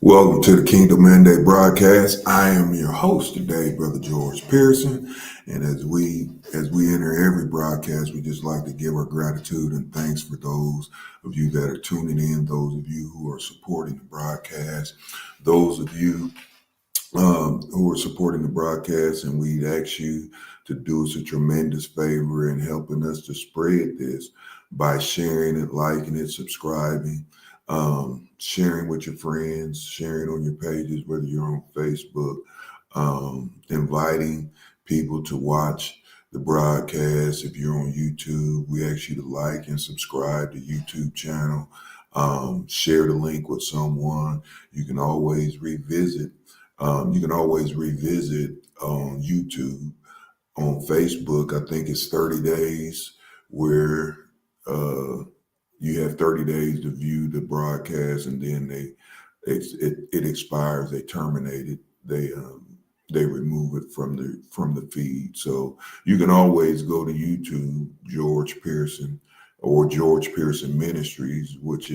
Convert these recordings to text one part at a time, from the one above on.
Welcome to the Kingdom Mandate broadcast. I am your host today, Brother George Pearson. And as we enter every broadcast, we just like to give our gratitude and thanks for those of you that are tuning in, those of you who are supporting the broadcast, those of you who are supporting the broadcast, and we'd ask you to do us a tremendous favor in helping us to spread this by sharing it, liking it, subscribing, sharing with your friends, sharing on your pages, whether you're on Facebook, inviting people to watch the broadcast. If you're on YouTube, we ask you to like and subscribe to YouTube channel. Share the link with someone. You can always revisit on YouTube. On Facebook, I think it's 30 days where you have 30 days to view the broadcast, and then it expires. They terminate it. They remove it from the feed. So you can always go to YouTube, George Pearson, or George Pearson Ministries, which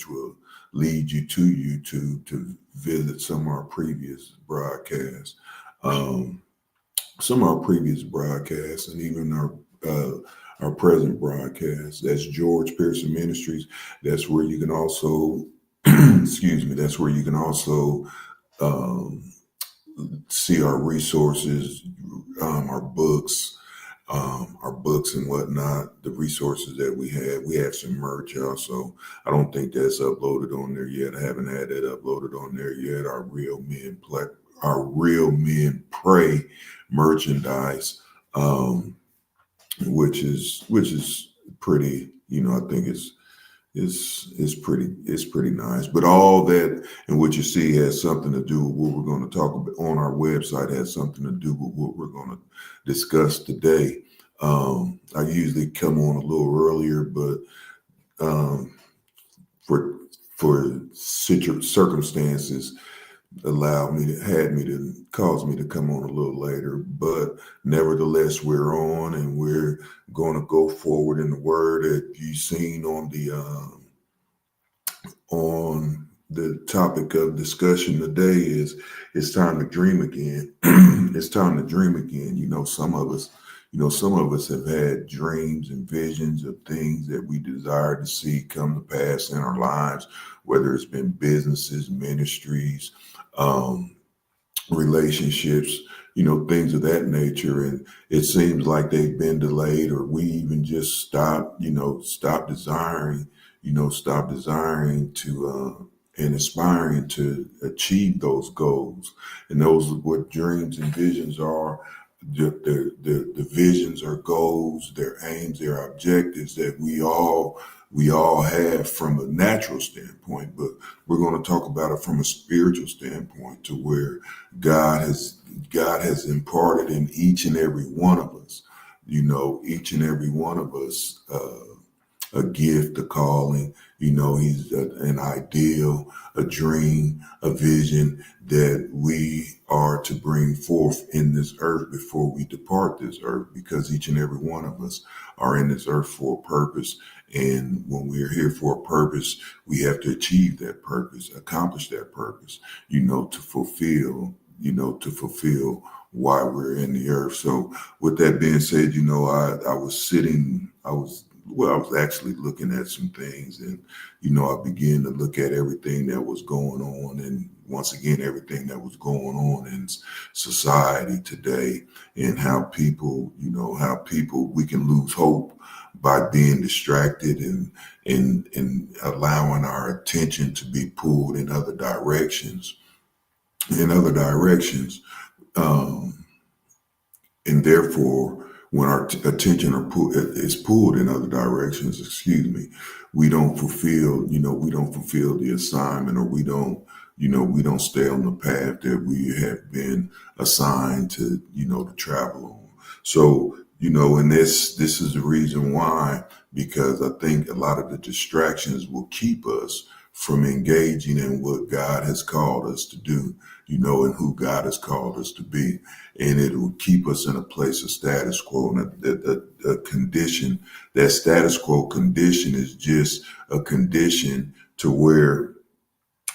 will lead you to YouTube to visit some of our previous broadcasts, and even our present broadcast. That's George Pearson Ministries. That's where you can also, excuse me. That's where you can also see our resources, our books, and whatnot, the resources that we have. We have some merch also. I don't think that's uploaded on there yet. I haven't had that uploaded on there yet. Our Real Men Pray merchandise, which is pretty, I think it's pretty nice. But all that and what you see has something to do with what we're going to talk about on our website, has something to do with what we're going to discuss today. I usually come on a little earlier, but for circumstances caused me to come on a little later. But nevertheless, we're on, and we're going to go forward in the word that you've seen on the topic of discussion today. Is it's time to dream again. It's time to dream again. Some of us have had dreams and visions of things that we desire to see come to pass in our lives, whether it's been businesses, ministries, relationships, things of that nature. And it seems like they've been delayed, or we even just stop desiring to and aspiring to achieve those goals. And those are what dreams and visions are. The visions are goals, their aims, their objectives that we all have from a natural standpoint, but we're going to talk about it from a spiritual standpoint, to where God has imparted in each and every one of us, a gift, a calling, he's an ideal, a dream, a vision that we are to bring forth in this earth before we depart this earth, because each and every one of us are in this earth for a purpose. And when we're here for a purpose, we have to achieve that purpose, accomplish that purpose, to fulfill why we're in the earth. So with that being said, I was actually looking at some things, and, I began to look at everything that was going on, and once again, everything that was going on in society today, and how people, we can lose hope by being distracted and allowing our attention to be pulled in other directions, and therefore, when our attention is pulled in other directions, we don't fulfill the assignment, or we don't stay on the path that we have been assigned to travel on. So, and this is the reason why, because I think a lot of the distractions will keep us from engaging in what God has called us to do, and who God has called us to be. And it will keep us in a place of status quo. And that status quo condition is just a condition to where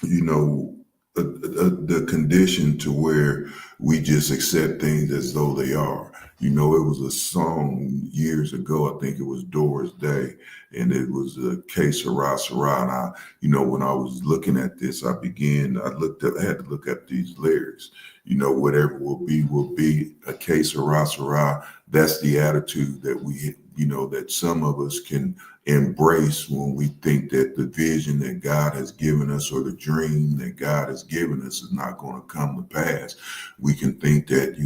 you know, the condition to where we just accept things as though they are. It was a song years ago. I think it was Doris Day, and it was a Que Sera Sera. And when I was looking at this, I had to look at these lyrics. Whatever will be. A Que Sera Sera. That's the attitude that that some of us can embrace when we think that the vision that God has given us or the dream that God has given us is not going to come to pass. We can think that,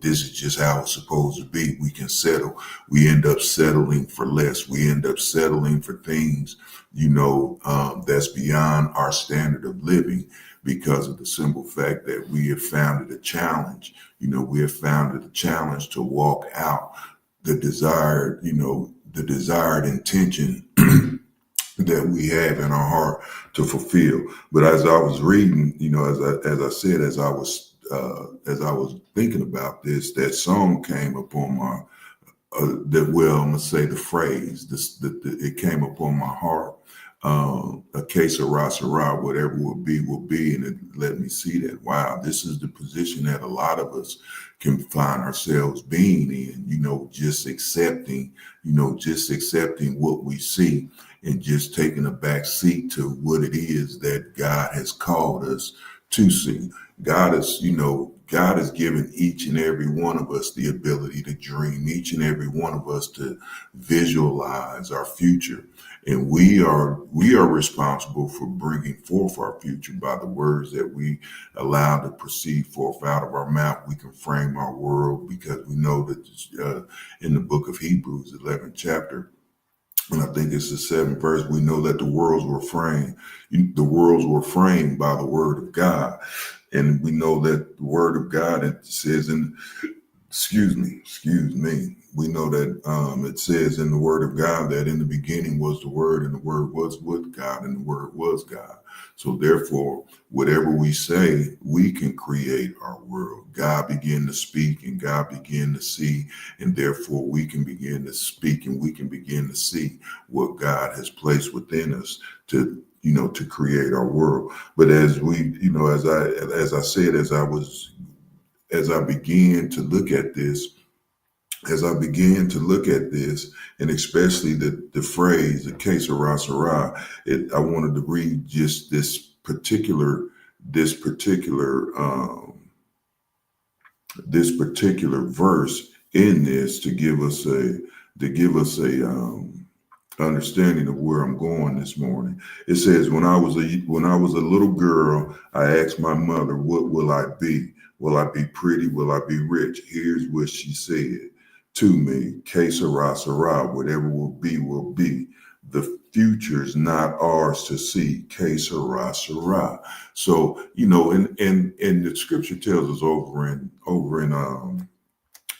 this is just how it's supposed to be. We can settle. We end up settling for less. We end up settling for things, that's beyond our standard of living because of the simple fact that we have found it a challenge. We have found it a challenge to walk out the desired intention that we have in our heart to fulfill. But as I was reading, as I said, as I was thinking about this, that song came upon my I'm gonna say the phrase. It came upon my heart. A case of Rasara, whatever will be, and it let me see that. Wow, this is the position that a lot of us can find ourselves being in. Just accepting, just accepting what we see, and just taking a back seat to what it is that God has called us to see. God has given each and every one of us the ability to dream, each and every one of us to visualize our future. And we are responsible for bringing forth our future by the words that we allow to proceed forth out of our mouth. We can frame our world because we know that in the book of Hebrews, 11th chapter, and I think it's the 7th verse, we know that the worlds were framed. The worlds were framed by the word of God. And we know that the word of God, it says excuse me. We know that it says in the word of God that in the beginning was the word, and the word was with God, and the word was God. So therefore, whatever we say, we can create our world. God began to speak and God began to see, and therefore we can begin to speak and we can begin to see what God has placed within us to create our world. But as we, as I said, as I began to look at this, and especially the phrase, the case of Rasara, I wanted to read just this particular verse in this to give us a understanding of where I'm going this morning. It says, when I was a little girl, I asked my mother, what will I be? Will I be pretty? Will I be rich? Here's what she said to me: Que sera, sera, whatever will be, will be. The future's not ours to see. Que sera, sera. So, and the scripture tells us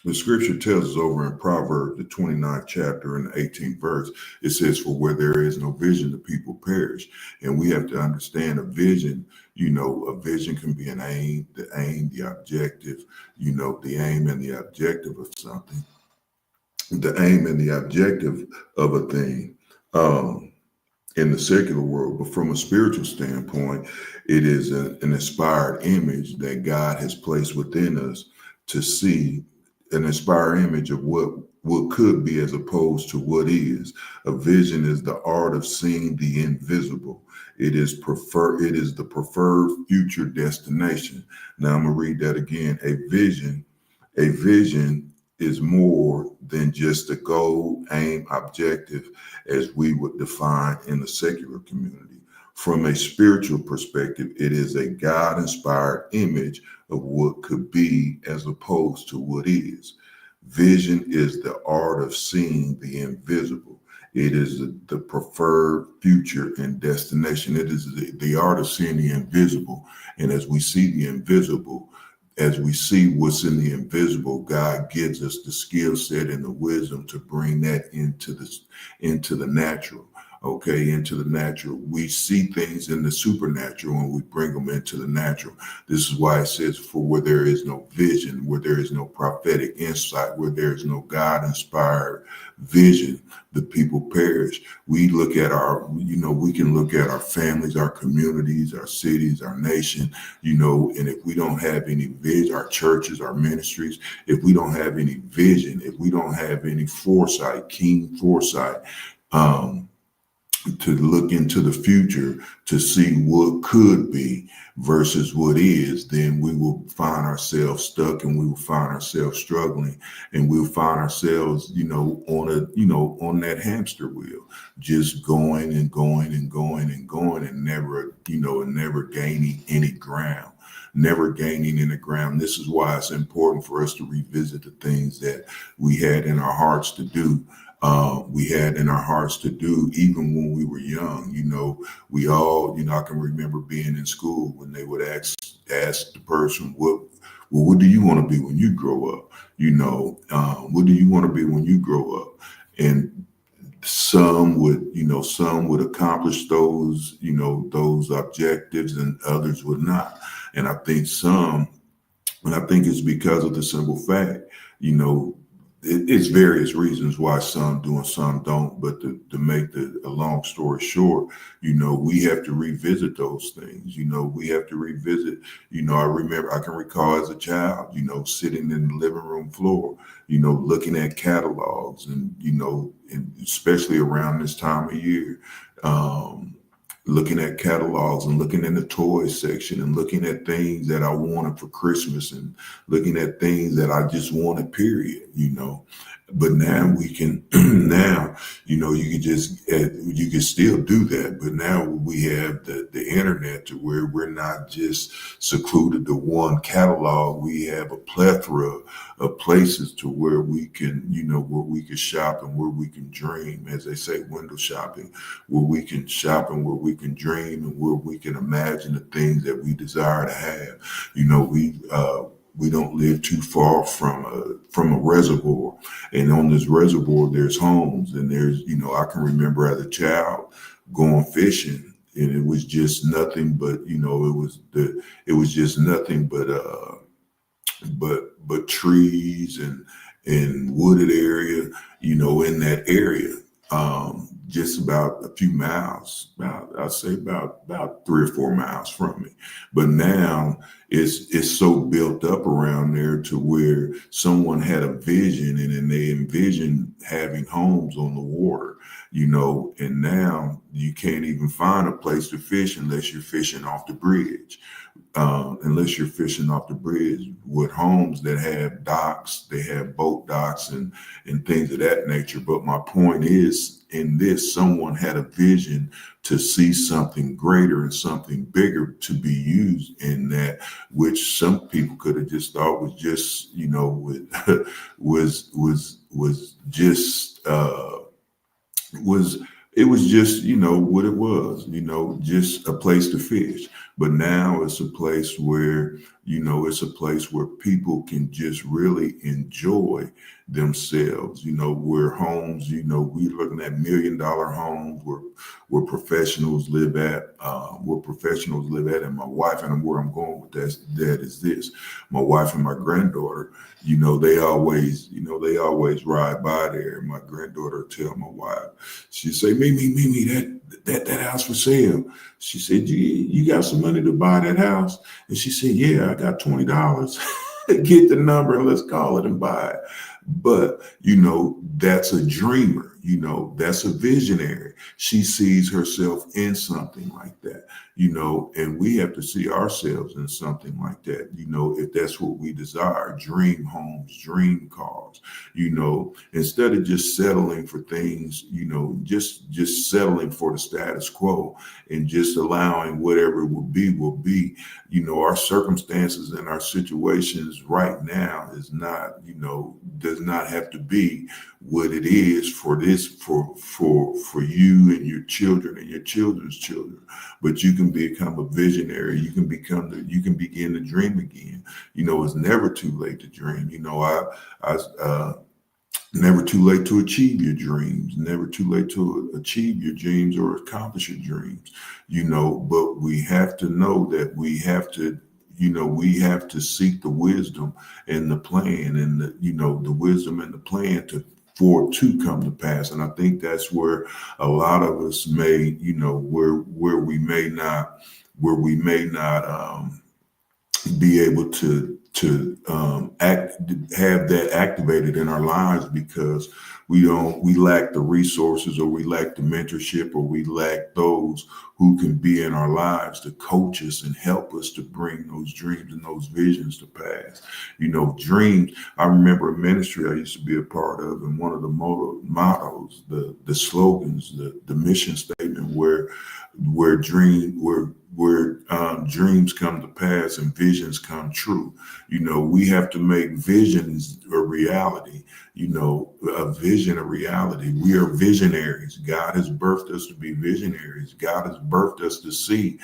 the scripture tells us over in Proverbs, the 29th chapter and the 18th verse, it says, for where there is no vision, the people perish. And we have to understand a vision, a vision can be an aim, the objective, the aim and the objective of something, the aim and the objective of a thing. In the secular world, but from a spiritual standpoint, it is an inspired image that God has placed within us to see, an inspired image of what could be as opposed to what is. A vision is the art of seeing the invisible. It is the preferred future destination. Now I'm gonna read that again. A vision is more than just a goal, aim, objective, as we would define in the secular community. From a spiritual perspective, it is a God-inspired image of what could be as opposed to what is. Vision is the art of seeing the invisible. It is the preferred future and destination. It is the art of seeing the invisible. And as we see the invisible, as we see what's in the invisible, God gives us the skill set and the wisdom to bring that into the natural. okay, into the natural. We see things in the supernatural and we bring them into the natural. This is why it says, for where there is no vision, where there is no prophetic insight, where there is no God inspired vision, the people perish. We look at we can look at our families, our communities, our cities, our nation, and if we don't have any vision, our churches, our ministries, if we don't have any vision, if we don't have any foresight, keen foresight, um, to look into the future to see what could be versus what is, then we will find ourselves stuck and we will find ourselves struggling and we'll find ourselves, on that hamster wheel, just going and going and going and going and never gaining any ground. Never gaining any ground. This is why it's important for us to revisit the things that we had in our hearts to do even when we were young. We all, I can remember being in school when they would ask the person, what do you want to be when you grow up? What do you want to be when you grow up? And some would accomplish those objectives and others would not. And I think it's because of the simple fact, it's various reasons why some do and some don't. But to make a long story short, we have to revisit those things. We have to revisit. I can recall as a child, sitting in the living room floor, looking at catalogs and especially around this time of year. Looking at catalogs and looking in the toy section and looking at things that I wanted for Christmas and looking at things that I just wanted, period. But now we can, you can still do that. But now we have the internet to where we're not just secluded to one catalog. We have a plethora of places to where we can, where we can shop and where we can dream, as they say, window shopping, where we can shop and where we can dream and where we can imagine the things that we desire to have. We don't live too far from a reservoir, and on this reservoir there's homes, and there's I can remember as a child going fishing, and it was just nothing but it was just nothing but trees and wooded area, in that area, just about a few miles, I'd say about 3 or 4 miles from me. But now it's so built up around there to where someone had a vision and then they envisioned having homes on the water, and now you can't even find a place to fish unless you're fishing off the bridge. Unless you're fishing off the bridge with homes that have docks, they have boat docks and things of that nature. But my point is, in this, someone had a vision to see something greater and something bigger to be used in that, which some people could have just thought was just, was just was it was just what it was, just a place to fish. But now it's a place where people can just really enjoy themselves, where homes, we're looking at $1 million homes where professionals live at, and my wife, and where I'm going with that is this: my wife and my granddaughter, they always ride by there. And my granddaughter will tell my wife, she say, Mimi, that house for sale. She said, you got some money to buy that house? And she said, yeah, I got $20. Get the number and let's call it and buy it. But, that's a dreamer, that's a visionary. She sees herself in something like that, and we have to see ourselves in something like that, if that's what we desire: dream homes, dream cars, instead of just settling for things, just settling for the status quo and just allowing whatever will be. Our circumstances and our situations right now is not, does not have to be what it is for you and your children and your children's children. But you can become a visionary. You can begin to dream again. It's never too late to dream. Never too late to achieve your dreams. Never too late to achieve your dreams or accomplish your dreams. But we have to know that we have to seek the wisdom and the plan, and the wisdom and the plan for it to come to pass. And I think that's where a lot of us may, where we may not be able to have that activated in our lives, because we lack the resources, or we lack the mentorship, or we lack those who can be in our lives to coach us and help us to bring those dreams and those visions to pass. Dreams. I remember a ministry I used to be a part of, and one of the mottos, the slogans, the mission statement, where dreams come to pass and visions come true. We have to make visions a reality. A vision a reality. We are visionaries. God has birthed us to be visionaries. God has birthed us to see,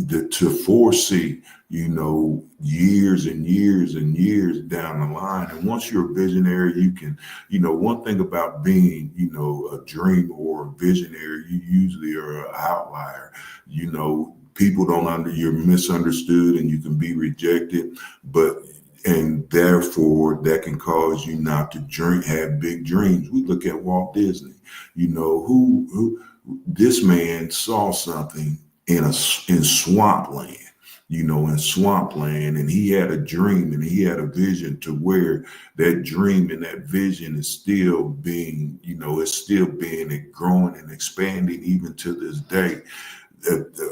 to foresee, years and years and years down the line. And once you're a visionary, you can, one thing about being, a dreamer or a visionary, you usually are an outlier. People you're misunderstood, and you can be rejected, and therefore that can cause you not to have big dreams. We look at Walt Disney, who this man saw something in swampland, in swampland, and he had a dream and he had a vision to where that dream and that vision is still being, it's still being growing and expanding even to this day,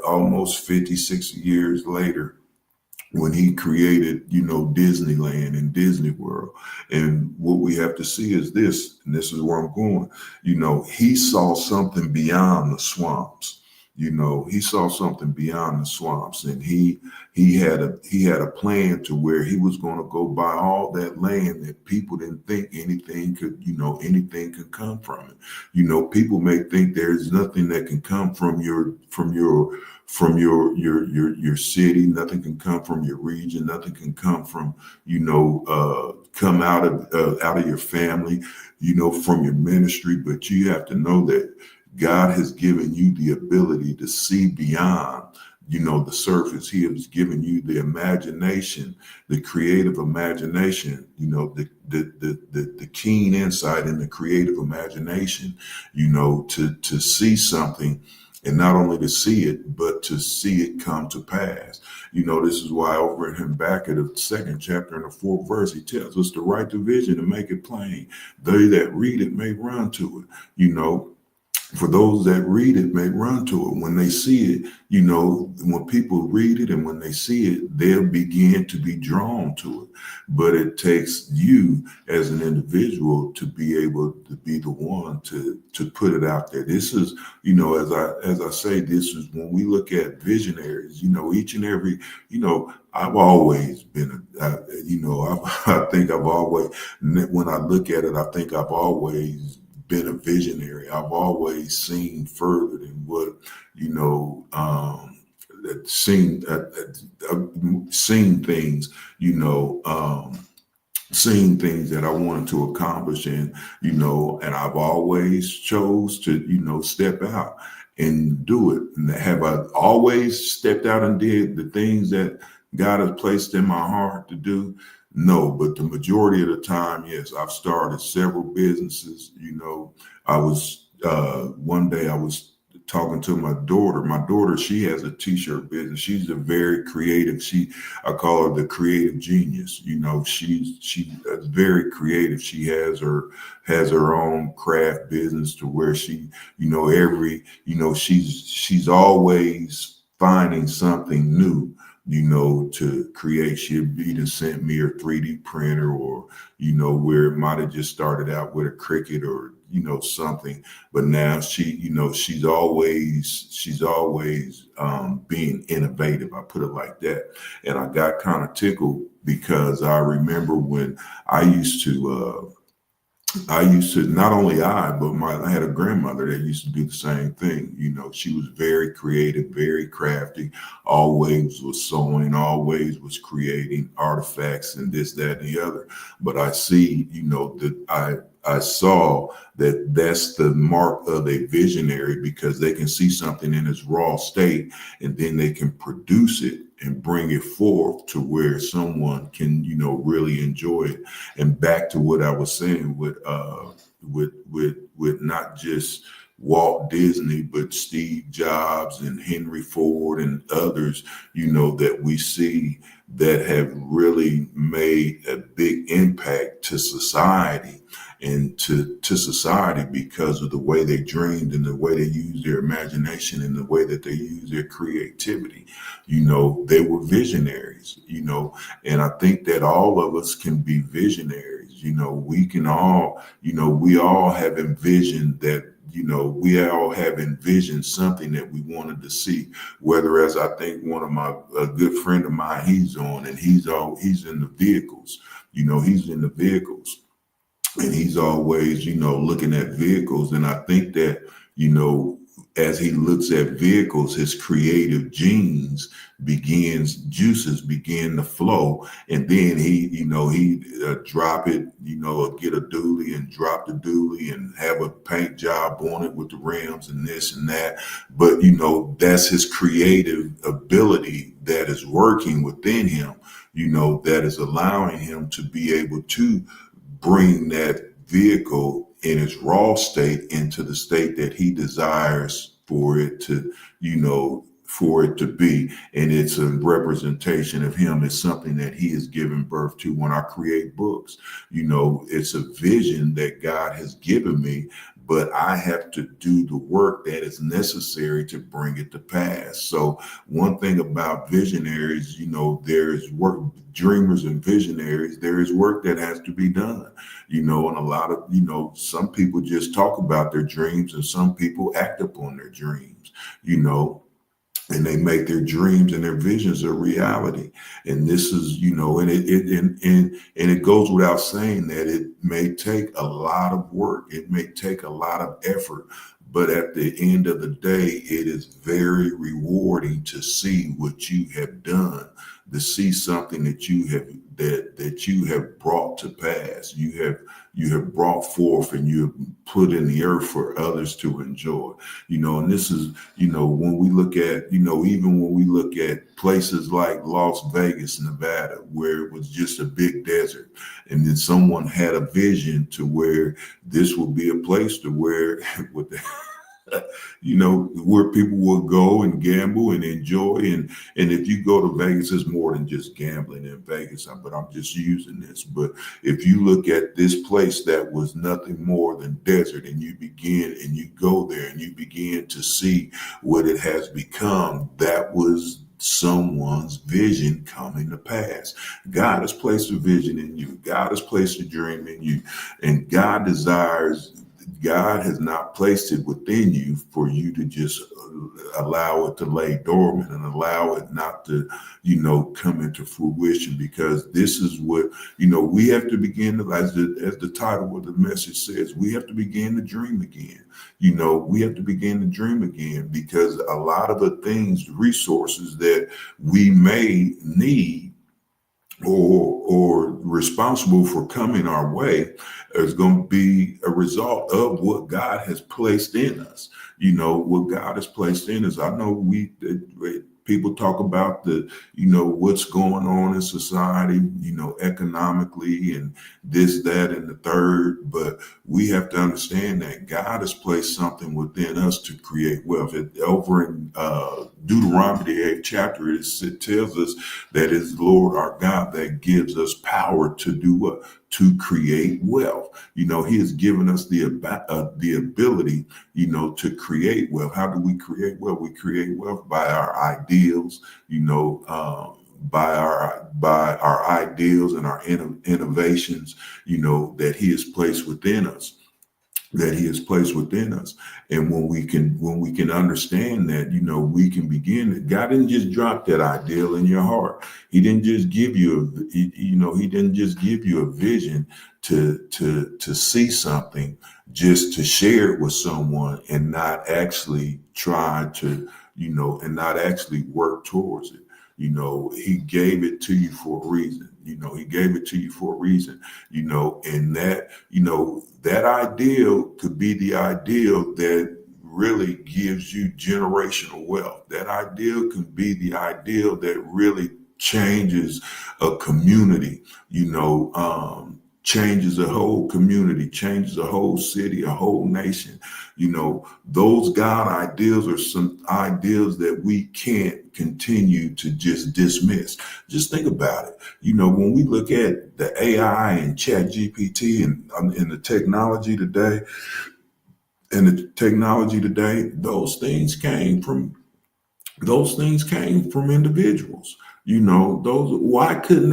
almost 50, 60 years later, when he created, Disneyland and Disney World. And what we have to see is this, and this is where I'm going. He saw something beyond the swamps. He saw something beyond the swamps, and he had a plan to where he was going to go buy all that land that people didn't think anything could come from it. People may think there's nothing that can come from your city, nothing can come from your region, nothing can come from come out of your family, from your ministry. But you have to know that God has given you the ability to see beyond, the surface. He has given you the imagination, the creative imagination, the keen insight and the creative imagination, to see something. And not only to see it, but to see it come to pass. This is why over in Habakkuk, the 2nd chapter and the 4th verse, he tells us to write the vision and make it plain. They that read it may run to it. For those that read it may run to it. When they see it, when people read it and when they see it, they'll begin to be drawn to it. But it takes you as an individual to be able to be the one to put it out there. This is, as I say, this is when we look at visionaries, each and every, I've always been, I think I've always, when I look at it, I think I've always been a visionary. I've always seen further than what, seen things, seeing things that I wanted to accomplish, and I've always chose to step out and do it. And have I always stepped out and did the things that God has placed in my heart to do? No, but the majority of the time, yes. I've started several businesses. I was one day I was talking to my daughter. My daughter, she has a t-shirt business. She's a very creative. I call her the creative genius. She's very creative. She has her own craft business to where she, she's always finding something new, to create. She'd either sent me her 3D printer, or, where it might have just started out with a Cricut or, something. But now she's always being innovative. I put it like that. And I got kind of tickled because I remember when I used to, not only but I had a grandmother that used to do the same thing. She was very creative, very crafty, always was sewing, always was creating artifacts and this, that, and the other. But I see, that I saw that that's the mark of a visionary, because they can see something in its raw state and then they can produce it and bring it forth to where someone can, really enjoy it. And back to what I was saying with not just Walt Disney, but Steve Jobs and Henry Ford and others, that we see that have really made a big impact to society and to society because of the way they dreamed and the way they used their imagination and the way that they used their creativity. They were visionaries, and I think that all of us can be visionaries. We can all, we all have envisioned that, we all have envisioned something that we wanted to see. Whether, as I think one of a good friend of mine, he's in the vehicles, he's in the vehicles, and he's always, looking at vehicles. And I think that, as he looks at vehicles, his creative juices begin to flow. And then he drop it, get a dually and drop the dually and have a paint job on it with the rims and this and that. But, that's his creative ability that is working within him, that is allowing him to be able to bring that vehicle in its raw state into the state that he desires for it to, be. And it's a representation of him. It's something that he has given birth to. When I create books, it's a vision that God has given me, but I have to do the work that is necessary to bring it to pass. So one thing about visionaries, there's work, dreamers and visionaries, there is work that has to be done, and a lot of, some people just talk about their dreams and some people act upon their dreams, and they make their dreams and their visions a reality. And this is, and it goes without saying that it may take a lot of work. It may take a lot of effort, but at the end of the day, it is very rewarding to see what you have done, to see something that you have brought to pass. You have brought forth and you have put in the earth for others to enjoy. And this is, when we look at, even when we look at places like Las Vegas, Nevada, where it was just a big desert, and then someone had a vision to where this would be a place to where with the where people will go and gamble and enjoy. And if you go to Vegas, it's more than just gambling in Vegas, but I'm just using this. But if you look at this place that was nothing more than desert, and you go there and you begin to see what it has become, that was someone's vision coming to pass. God has placed a vision in you. God has placed a dream in you, and God has not placed it within you for you to just allow it to lay dormant and allow it not to, come into fruition, because this is what, we have to begin to, as the title of the message says, we have to begin to dream again. We have to begin to dream again, because a lot of the things, resources that we may need or responsible for coming our way is going to be a result of what God has placed in us. What God has placed in us. I know people talk about what's going on in society, economically and this, that, and the third. But we have to understand that God has placed something within us to create wealth. Over in Deuteronomy, the 8th chapter, it tells us that it's Lord our God that gives us power to do what? To create wealth. He has given us the ability, to create wealth. How do we create wealth? We create wealth by our ideals, by our ideals and our innovations, that He has placed within us. And when we can understand that, we can begin. God didn't just drop that ideal in your heart. He didn't just give you he didn't just give you a vision to see something, just to share it with someone and not actually try to, and not actually work towards it. He gave it to you for a reason. He gave it to you for a reason, and that ideal could be the ideal that really gives you generational wealth. That ideal can be the ideal that really changes a community, changes a whole community, changes a whole city, a whole nation. Those God ideals are some ideals that we can't continue to just dismiss. Just think about it. When we look at the AI and Chat GPT and the technology today, those things came from individuals. Why could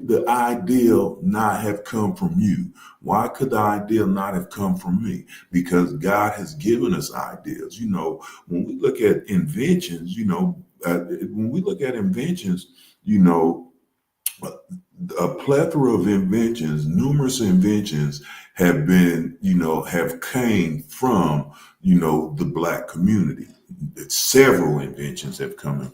the ideal not have come from you? Why could the ideal not have come from me? Because God has given us ideas. When we look at inventions, you know, a plethora of inventions, numerous inventions have came from, the Black community. Several inventions have come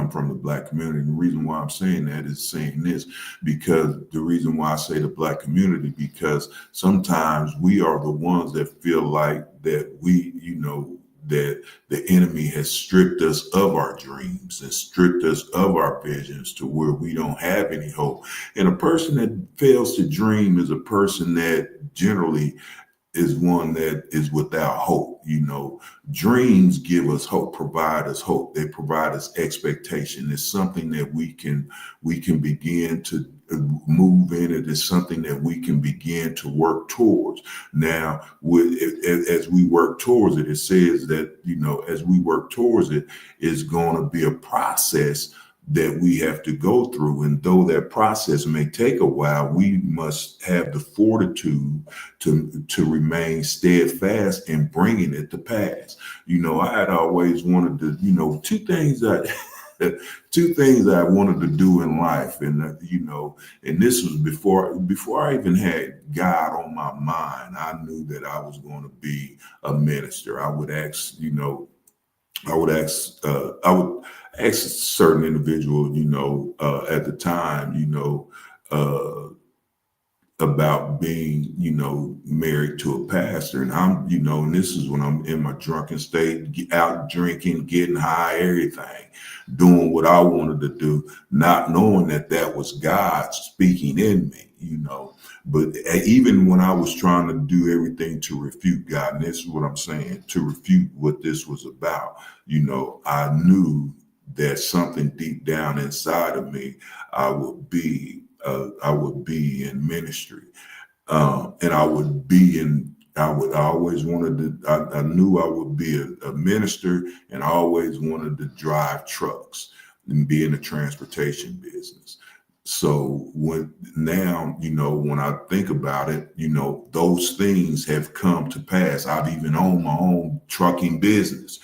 from the Black community. And the reason why I'm saying that is saying this, because the reason why I say the Black community, because sometimes we are the ones that feel like that that the enemy has stripped us of our dreams and stripped us of our visions to where we don't have any hope. And a person that fails to dream is a person that generally is one that is without hope. Dreams give us hope, provide us hope. They provide us expectation. It's something that we can begin to move in. It is something that we can begin to work towards. Now, as we work towards it, it says that, as we work towards it, it's going to be a process that we have to go through. And though that process may take a while, we must have the fortitude to remain steadfast in bringing it to pass. I had always wanted to, two things I wanted to do in life. And, and this was before I even had God on my mind. I knew that I was going to be a minister. I would ask a certain individual, at the time, about being, married to a pastor. And and this is when I'm in my drunken state, out drinking, getting high, everything, doing what I wanted to do, not knowing that was God speaking in me, But even when I was trying to do everything to refute God, and this is what I'm saying, to refute what this was about, I knew that something deep down inside of me, I would be in ministry, and I always wanted to. I knew I would be a minister, and I always wanted to drive trucks and be in the transportation business. So when I think about it, those things have come to pass. I've even owned my own trucking business,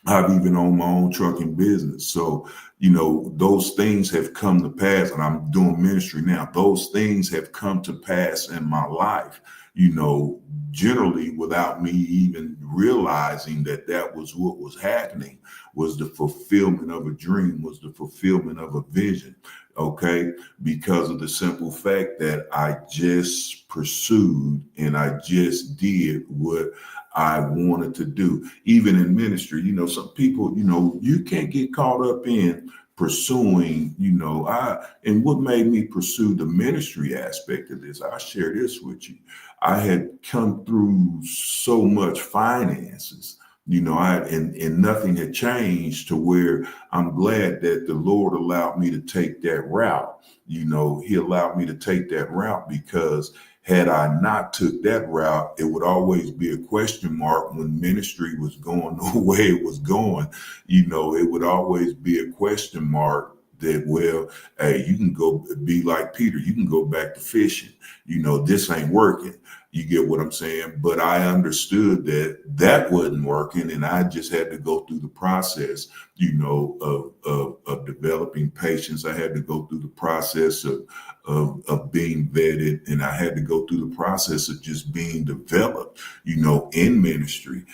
I've even owned my own trucking business. So, those things have come to pass, and I'm doing ministry now. Those things have come to pass in my life, generally without me even realizing that was what was happening, was the fulfillment of a dream, was the fulfillment of a vision. Okay. Because of the simple fact that I just pursued and I just did what I wanted to do. Even in ministry, some people, you can't get caught up in pursuing, and what made me pursue the ministry aspect of this, I'll share this with you. I had come through so much finances, and nothing had changed to where I'm glad that the Lord allowed me to take that route. He allowed me to take that route, because had I not took that route, it would always be a question mark when ministry was going the way it was going. It would always be a question mark that, well, hey, you can go be like Peter, you can go back to fishing. This ain't working. You get what I'm saying? But I understood that that wasn't working, and I just had to go through the process, of developing patience. I had to go through the process of being vetted, and I had to go through the process of just being developed, in ministry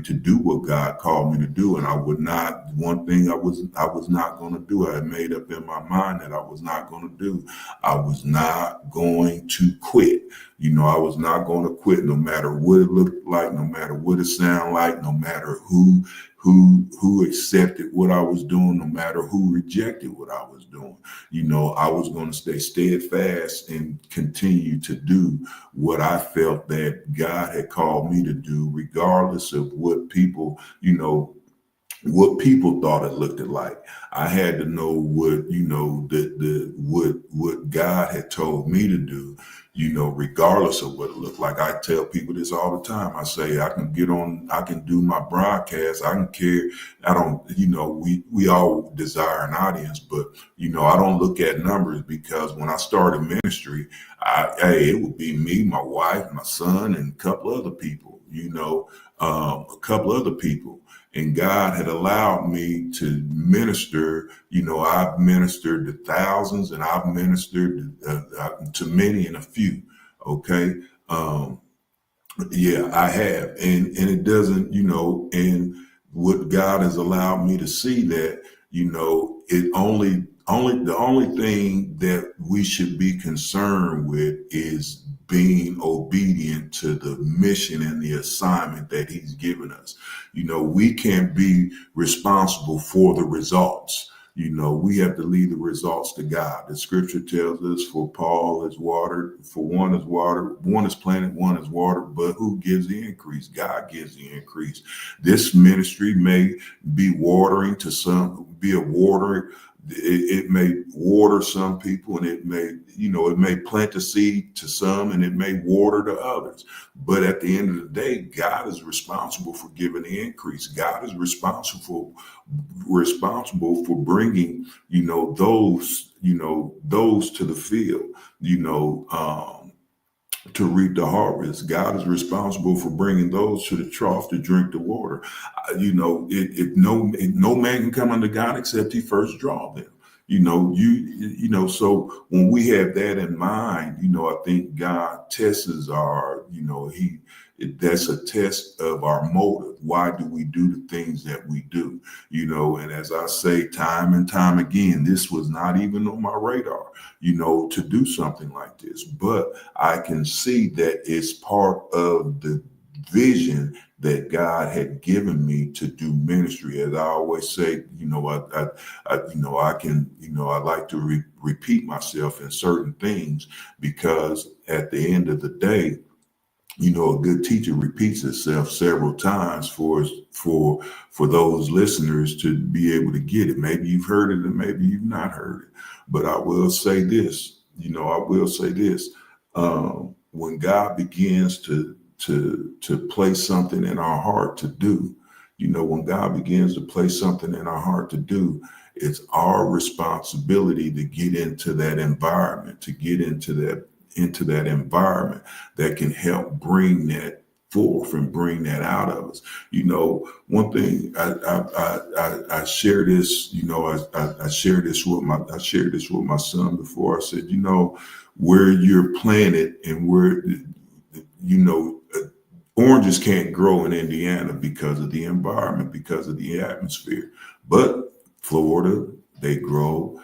to do what God called me to do. And I would not, one thing I was not going to do. I had made up in my mind that I was not going to do. I was not going to quit. I was not going to quit, no matter what it looked like, no matter what it sounded like, no matter who accepted what I was doing, no matter who rejected what I was doing. I was going to stay steadfast and continue to do what I felt that God had called me to do, regardless of what people thought it looked like. I had to know what what God had told me to do, regardless of what it looked like. I tell people this all the time. I say I can do my broadcast, I can care. I don't, we all desire an audience, but I don't look at numbers, because when I started ministry, it would be me, my wife, my son, and a couple other people, and God had allowed me to minister. I've ministered to thousands, and I've ministered to many and a few. Okay. Yeah, I have. And it doesn't, and what God has allowed me to see that, the only thing that we should be concerned with is being obedient to the mission and the assignment that he's given us. We can't be responsible for the results. We have to leave the results to God. The scripture tells us, for Paul is watered, for one is watered, one is planted, one is watered, but who gives the increase? God gives the increase. This ministry may be watering to some, be a water. It may water some people, and it may plant a seed to some, and it may water to others. But at the end of the day, God is responsible for giving the increase. God is responsible for bringing, those to the field, to reap the harvest. God is responsible for bringing those to the trough to drink the water. No man can come unto God except he first draw them. So when we have that in mind, I think God tests that's a test of our motive. Why do we do the things that we do? And as I say time and time again, this was not even on my radar, to do something like this. But I can see that it's part of the vision that God had given me to do ministry. As I always say, I like to repeat myself in certain things, because at the end of the day, a good teacher repeats itself several times for those listeners to be able to get it. Maybe you've heard it and maybe you've not heard it. But I will say this, when God begins to place something in our heart to do, when God begins to place something in our heart to do, it's our responsibility to get into that environment, that can help bring that forth and bring that out of us. One thing I share this, I shared this with my son before. I said, where you're planted and where, oranges can't grow in Indiana because of the environment, because of the atmosphere. But Florida, they grow.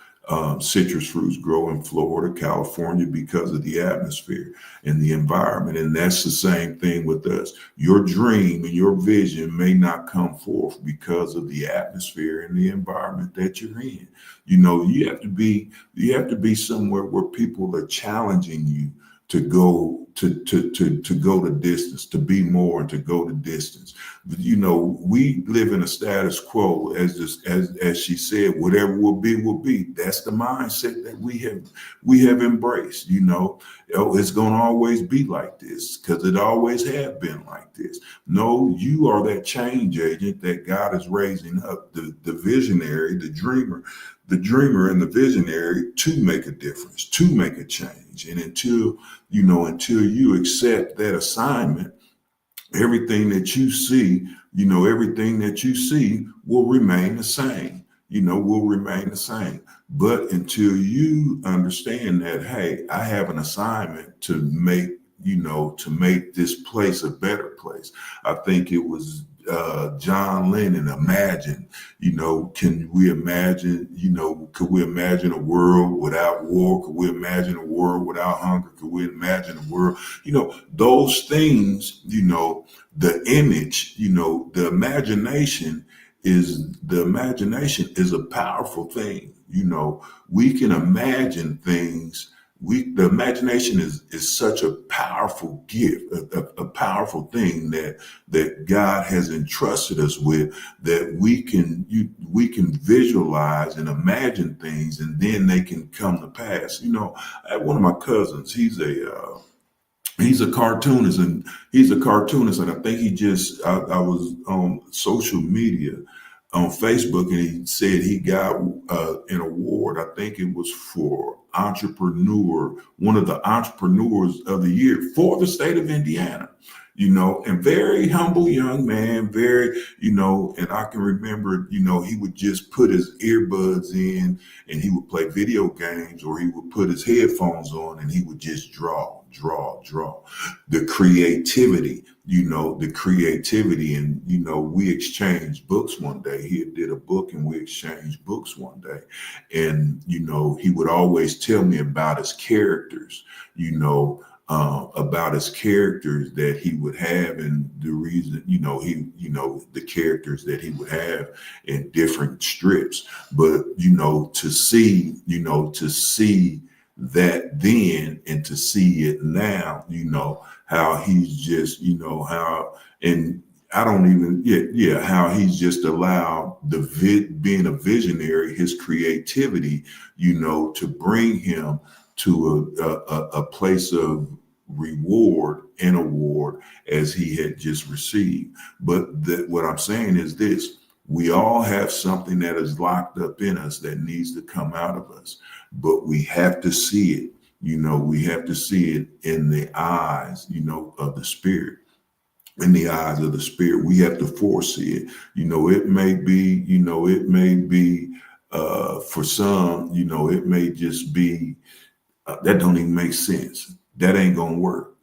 Citrus fruits grow in Florida, California, because of the atmosphere and the environment. And that's the same thing with us. Your dream and your vision may not come forth because of the atmosphere and the environment that you're in. You have to be somewhere where people are challenging you to go the distance, to be more, and to go the distance. But, we live in a status quo, as she said, whatever will be, will be. That's the mindset that we have embraced. It's going to always be like this because it always have been like this. No, you are that change agent that God is raising up, the visionary, the dreamer, the dreamer and the visionary to make a difference, to make a change. And until you accept that assignment, everything that you see, everything that you see will remain the same, will remain the same. But until you understand that, hey, I have an assignment to make this place a better place. I think it was John Lennon, Imagine, could we imagine a world without war? Could we imagine a world without hunger? Could we imagine a world, those things, the image, the imagination is a powerful thing. We can imagine things. The imagination is such a powerful gift, a powerful thing that God has entrusted us with, that we can visualize and imagine things, and then they can come to pass. I had one of my cousins. He's a cartoonist, and I think I was on social media on Facebook, and he said he got an award. I think it was for one of the entrepreneurs of the year for the state of Indiana. And very humble young man, and I can remember, he would just put his earbuds in and he would play video games, or he would put his headphones on and he would just draw. The creativity, and, we exchanged books one day. He did a book and we exchanged books one day. And, he would always tell me about his characters, that he would have, and the reason, the characters that he would have in different strips. But, to see that then and to see it now, how he's just, and I don't even, how he's just allowed being a visionary, his creativity, to bring him to a place of reward and award as he had just received. But what I'm saying is this: we all have something that is locked up in us that needs to come out of us, but we have to see it. We have to see it in the eyes, of the Spirit. In the eyes of the Spirit, we have to foresee it. It may be for some, it may just be that don't even make sense. That ain't gonna work,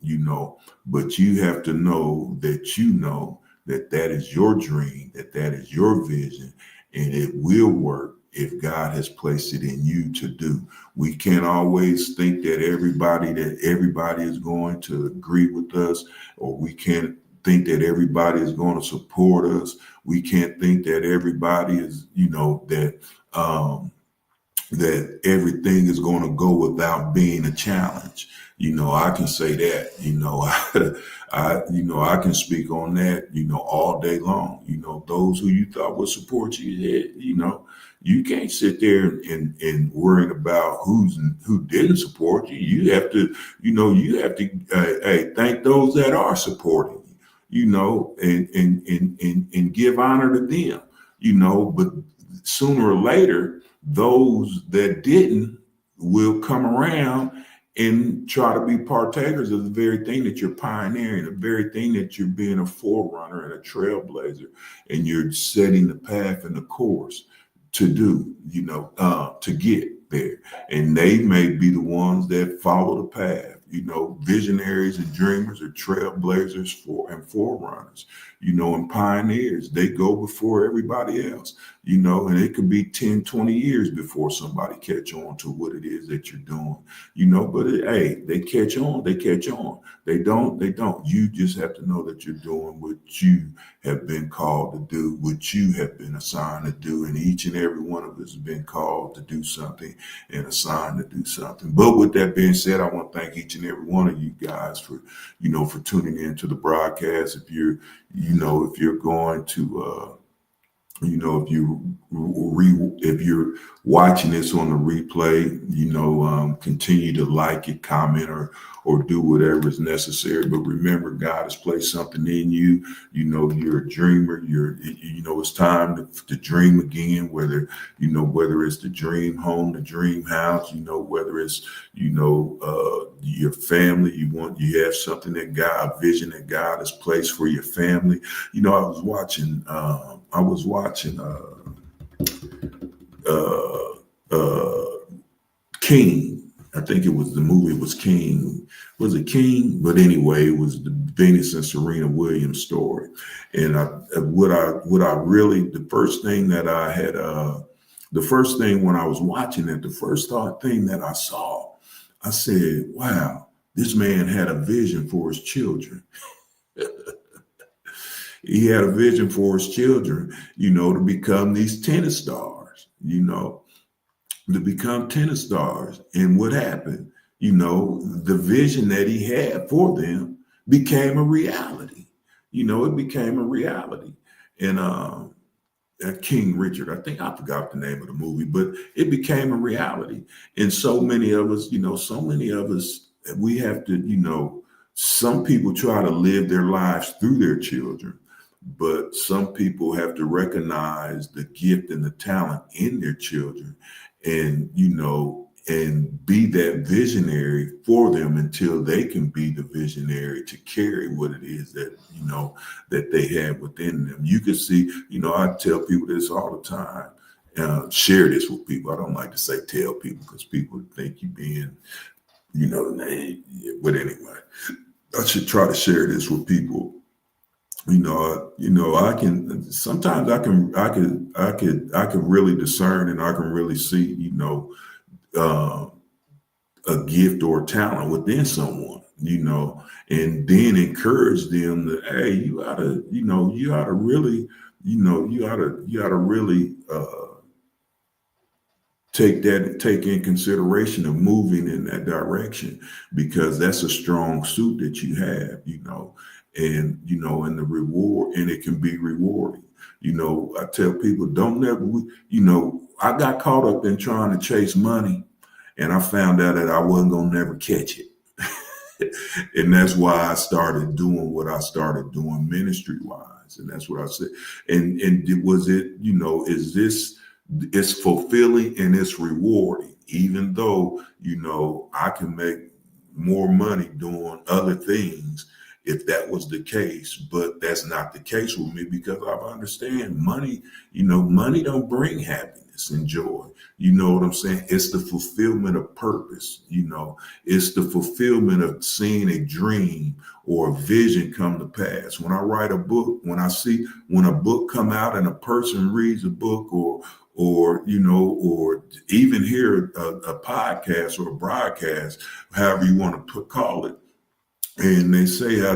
But you have to know that that is your dream, that is your vision, and it will work if God has placed it in you to do. We can't always think that everybody is going to agree with us, or we can't think that everybody is going to support us. We can't think that everybody is, that everything is going to go without being a challenge. I can say that, I can speak on that, all day long. Those who you thought would support you, you can't sit there and worrying about who didn't support you. You have to, thank those that are supporting you, and give honor to them, but sooner or later, those that didn't will come around and try to be partakers of the very thing that you're pioneering, the very thing that you're being a forerunner and a trailblazer, and you're setting the path and the course to do, to get there. And they may be the ones that follow the path. Visionaries and dreamers are trailblazers and forerunners, and pioneers. They go before everybody else, and it could be 10, 20 years before somebody catch on to what it is that you're doing, but they catch on. They don't. You just have to know that you're doing what you have been called to do, what you have been assigned to do. And each and every one of us has been called to do something and assigned to do something. But with that being said, I want to thank each and every one of you guys for tuning in to the broadcast. If you're going to if if you're watching this on the replay, continue to like it, comment, or do whatever is necessary. But remember, God has placed something in you. You're a dreamer. It's time to dream again. Whether it's the dream home, the dream house. Whether it's your family. You have something that God, a vision that God has placed for your family. I was watching King. I think the movie was King. Was it King? But anyway, it was the Venus and Serena Williams story. And the first thing that I had, the first thing when I was watching it, the first thing that I saw, I said, wow, this man had a vision for his children. He had a vision for his children, to become these tennis stars, to become tennis stars. And what happened? The vision that he had for them became a reality. It became a reality. And King Richard, I think I forgot the name of the movie, but it became a reality. And so many of us, we have to, some people try to live their lives through their children, but some people have to recognize the gift and the talent in their children and, and be that visionary for them until they can be the visionary to carry what it is that, that they have within them. You can see, I tell people this all the time, share this with people. I don't like to say tell people because people think you being, but anyway, I should try to share this with people. I can sometimes I can really discern and I can really see, a gift or a talent within someone, and then encourage them that, hey, you ought to really, you ought to really take in consideration of moving in that direction, because that's a strong suit that you have, and and the reward, and it can be rewarding. I tell people, don't never, I got caught up in trying to chase money, and I found out that I wasn't gonna never catch it. And that's why I started doing what I started doing ministry wise. And that's what I said. And is this, it's fulfilling and it's rewarding, even though, I can make more money doing other things if that was the case, but that's not the case with me, because I understand money, money don't bring happiness and joy. You know what I'm saying? It's the fulfillment of purpose. It's the fulfillment of seeing a dream or a vision come to pass. When I write a book, when a book come out and a person reads a book, or even hear a podcast or a broadcast, however you want to call it, and they say how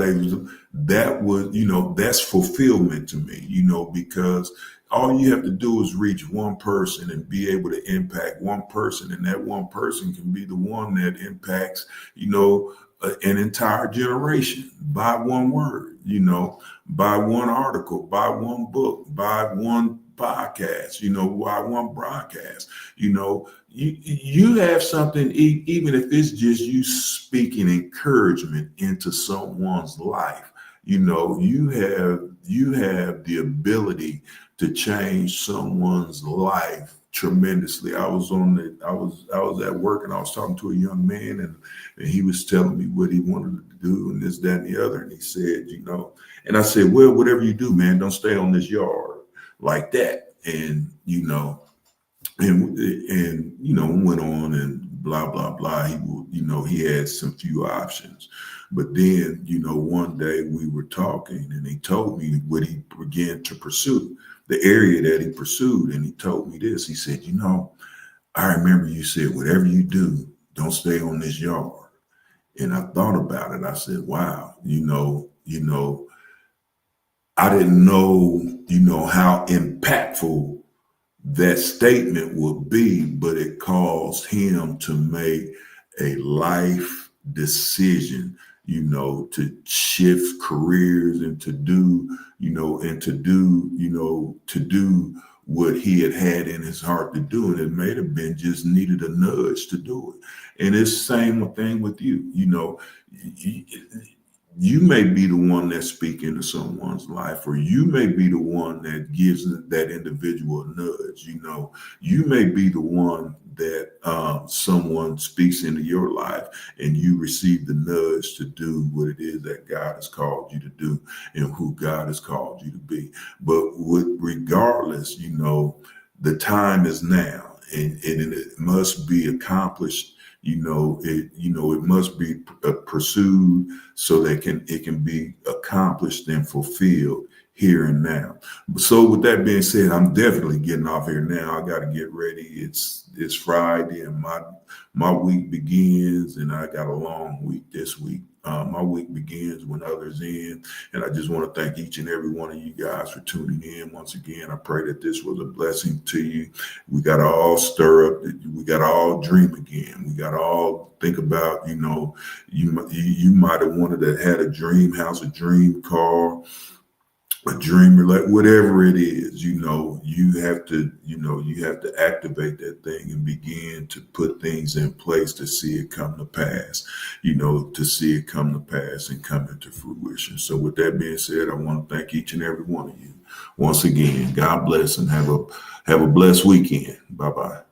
that's fulfillment to me, because all you have to do is reach one person and be able to impact one person, and that one person can be the one that impacts, an entire generation by one word, by one article, by one book, by one podcast, by one broadcast. You have something, even if it's just you speaking encouragement into someone's life. You have the ability to change someone's life tremendously. I was at work, and I was talking to a young man, and he was telling me what he wanted to do and this, that, and the other. And he said, and I said, well, whatever you do, man, don't stay on this yard like that. And, went on and blah, blah, blah. He had some few options. But then, one day we were talking, and he told me what he began to pursue, the area that he pursued. And he told me this. He said, I remember you said, whatever you do, don't stay on this yard. And I thought about it. I said, wow, I didn't know, how impactful that statement would be, but it caused him to make a life decision, to shift careers and to do, to do what he had in his heart to do. And it may have been just needed a nudge to do it. And it's the same thing with you. You may be the one that's speaking to someone's life, or you may be the one that gives that individual a nudge. You may be the one that someone speaks into your life and you receive the nudge to do what it is that God has called you to do and who God has called you to be. But regardless, the time is now, and it must be accomplished. It must be pursued so that it can be accomplished and fulfilled here and now. So with that being said, I'm definitely getting off here now. I got to get ready. It's Friday and my week begins, and I got a long week this week. My week begins when others end, and I just want to thank each and every one of you guys for tuning in. Once again, I pray that this was a blessing to you. We got to all stir up. We got to all dream again. We got to all think about, you might have wanted to had a dream house, a dream car, a dream, like whatever it is, you have to activate that thing and begin to put things in place to see it come to pass, to see it come to pass and come into fruition. So with that being said, I want to thank each and every one of you once again. God bless and have a blessed weekend. Bye-bye.